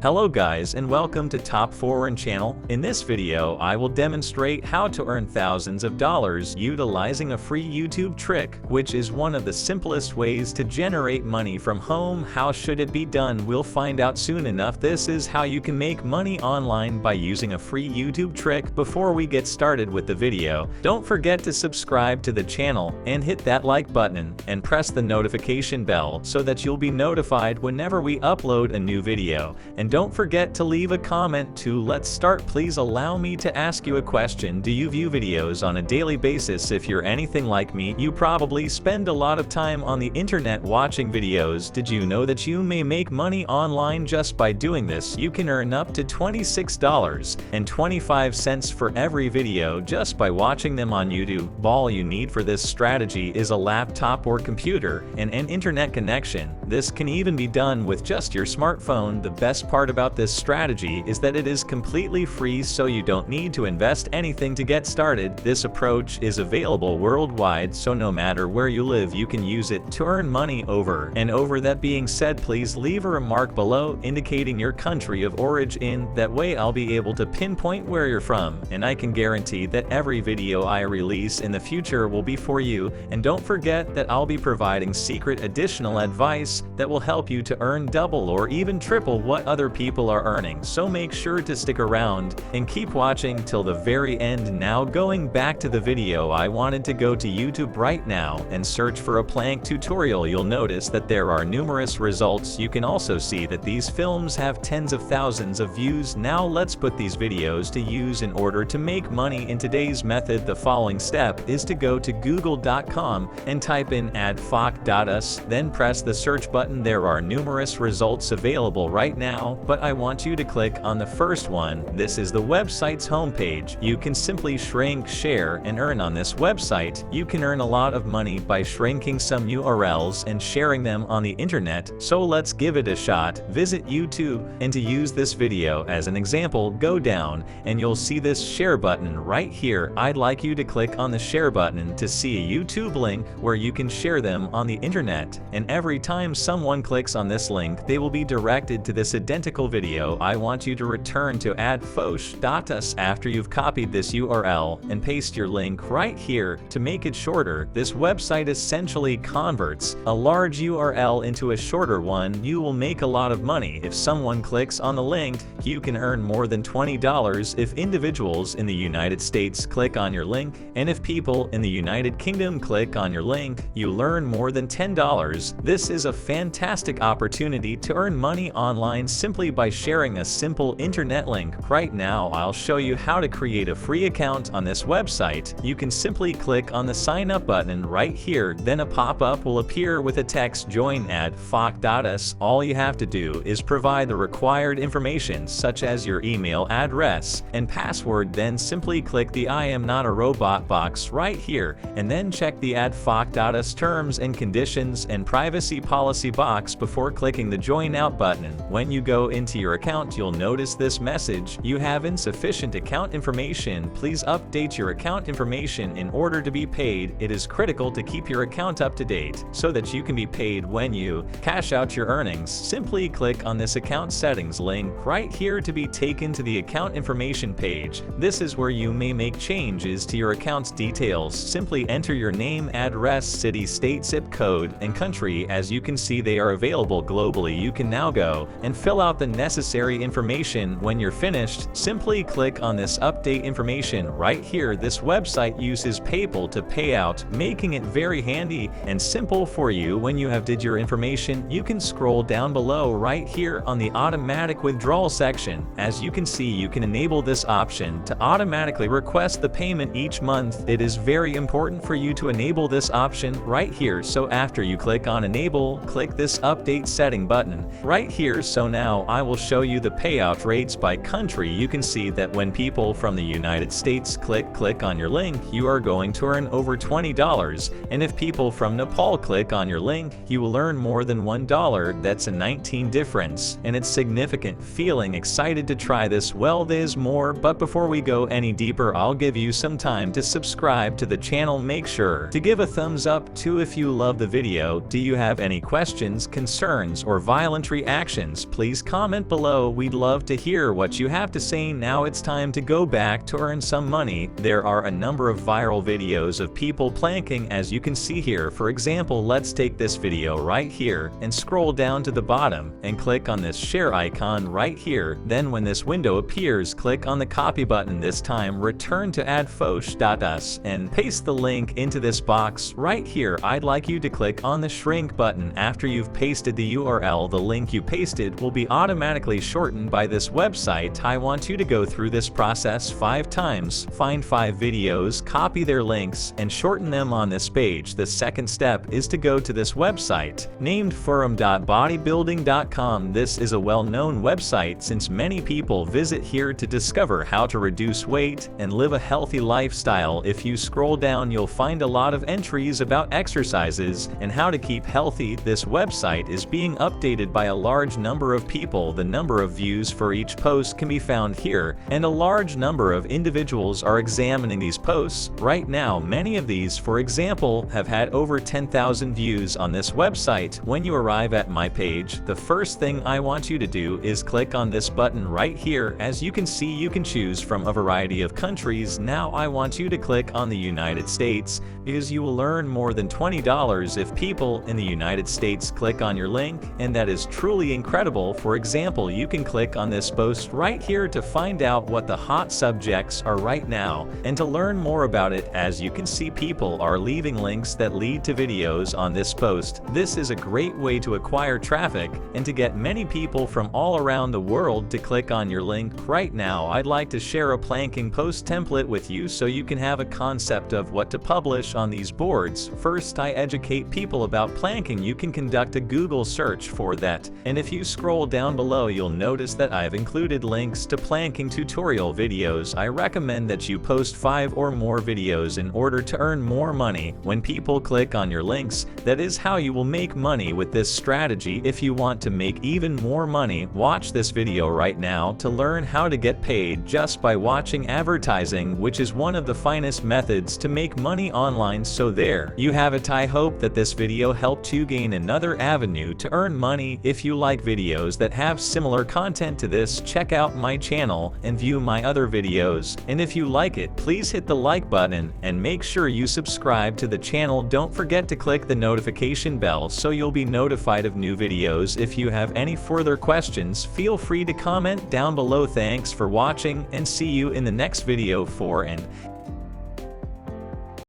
Hello guys and welcome to Top 4 channel. In this video I will demonstrate how to earn thousands of dollars utilizing a free YouTube trick, which is one of the simplest ways to generate money from home. How should it be done? We'll find out soon enough. This is how you can make money online by using a free YouTube trick. Before we get started with the video, don't forget to subscribe to the channel and hit that like button and press the notification bell so that you'll be notified whenever we upload a new video. And don't forget to leave a comment too. Let's start. Please allow me to ask you a question. Do you view videos on a daily basis? If you're anything like me, you probably spend a lot of time on the internet watching videos. Did you know that you may make money online just by doing this? You can earn up to $26.25 for every video just by watching them on YouTube. All you need for this strategy is a laptop or computer and an internet connection. This can even be done with just your smartphone. The best part about this strategy is that it is completely free, so you don't need to invest anything to get started. This approach is available worldwide, so no matter where you live you can use it to earn money over and over. That being said, please leave a remark below indicating your country of origin. That way I'll be able to pinpoint where you're from, and I can guarantee that every video I release in the future will be for you. And don't forget that I'll be providing secret additional advice that will help you to earn double or even triple what other people are earning. So make sure to stick around and keep watching till the very end. Now going back to the video, I wanted to go to YouTube right now and search for a plank tutorial. You'll notice that there are numerous results. You can also see that these films have tens of thousands of views. Now let's put these videos to use in order to make money. In today's method, the following step is to go to google.com and type in adfoc.us, then press the search button. There are numerous results available right now, but I want you to click on the first one. This is the website's homepage. You can simply shrink, share, and earn on this website. You can earn a lot of money by shrinking some URLs and sharing them on the internet. So let's give it a shot. Visit YouTube, and to use this video as an example, go down and you'll see this share button right here. I'd like you to click on the share button to see a YouTube link where you can share them on the internet. And every time someone clicks on this link, they will be directed to this identical video. I want you to return to adfoc.us after you've copied this URL and paste your link right here. To make it shorter, this website essentially converts a large URL into a shorter one. You will make a lot of money. If someone clicks on the link, you can earn more than $20 if individuals in the United States click on your link, and if people in the United Kingdom click on your link, you learn more than $10. This is a fantastic opportunity to earn money online simply by sharing a simple internet link. Right now I'll show you how to create a free account on this website. You can simply click on the sign up button right here, then a pop-up will appear with a text, join adfoc.us. All you have to do is provide the required information such as your email address and password, then simply click the I am not a robot box right here, and then check the adfoc.us terms and conditions and privacy policy box before clicking the join out button. When you go into your account, you'll notice this message: you have insufficient account information. Please update your account information in order to be paid. It is critical to keep your account up to date so that you can be paid when you cash out your earnings. Simply click on this account settings link right here to be taken to the account information page. This is where you may make changes to your account's details. Simply enter your name, address, city, state, zip code, and country. As you can see, they are available globally. You can now go and fill out the necessary information. When you're finished, simply click on this update information right here. This website uses PayPal to pay out, making it very handy and simple for you. When you have did your information, you can scroll down below right here on the automatic withdrawal section. As you can see, you can enable this option to automatically request the payment each month. It is very important for you to enable this option right here. So after you click on enable, click this update setting button right here. So now I will show you the payout rates by country. You can see that when people from the United States click on your link, you are going to earn over $20, and if people from Nepal click on your link, you will earn more than $1. That's a 19 difference, and it's significant. Feeling excited to try this? Well, there's more, but before we go any deeper, I'll give you some time to subscribe to the channel. Make sure to give a thumbs up too if you love the video. Do you have any questions, concerns, or violent reactions? Please comment comment below. We'd love to hear what you have to say. Now it's time to go back to earn some money. There are a number of viral videos of people planking, as you can see here. For example, let's take this video right here and scroll down to the bottom and click on this share icon right here. Then when this window appears, click on the copy button. This time return to adfosh.us and paste the link into this box right here. I'd like you to click on the shrink button. After you've pasted the URL, the link you pasted will be automatically shortened by this website. I want you to go through this process 5 times. Find 5 videos, copy their links, and shorten them on this page. The second step is to go to this website named forum.bodybuilding.com. This is a well-known website since many people visit here to discover how to reduce weight and live a healthy lifestyle. If you scroll down, you'll find a lot of entries about exercises and how to keep healthy. This website is being updated by a large number of people. The number of views for each post can be found here, and a large number of individuals are examining these posts right now. Many of these, for example, have had over 10,000 views on this website. When you arrive at my page, the first thing I want you to do is click on this button right here. As you can see, you can choose from a variety of countries. Now I want you to click on the United States because you will earn more than $20 if people in the United States click on your link, and that is truly incredible. For example, you can click on this post right here to find out what the hot subjects are right now and to learn more about it. As you can see, people are leaving links that lead to videos on this post. This is a great way to acquire traffic and to get many people from all around the world to click on your link. Right now, I'd like to share a planking post template with you so you can have a concept of what to publish on these boards. First, I educate people about planking. You can conduct a Google search for that, and if you scroll down below, you'll notice that I've included links to planking tutorial videos. I recommend that you post 5 or more videos in order to earn more money. When people click on your links, that is how you will make money with this strategy. If you want to make even more money, watch this video right now to learn how to get paid just by watching advertising, which is one of the finest methods to make money online. So there you have it. I hope that this video helped you gain another avenue to earn money. If you like videos that have similar content to this, check out my channel and view my other videos. And if you like it, please hit the like button and make sure you subscribe to the channel. Don't forget to click the notification bell so you'll be notified of new videos. If you have any further questions, feel free to comment down below. Thanks for watching and see you in the next video. For and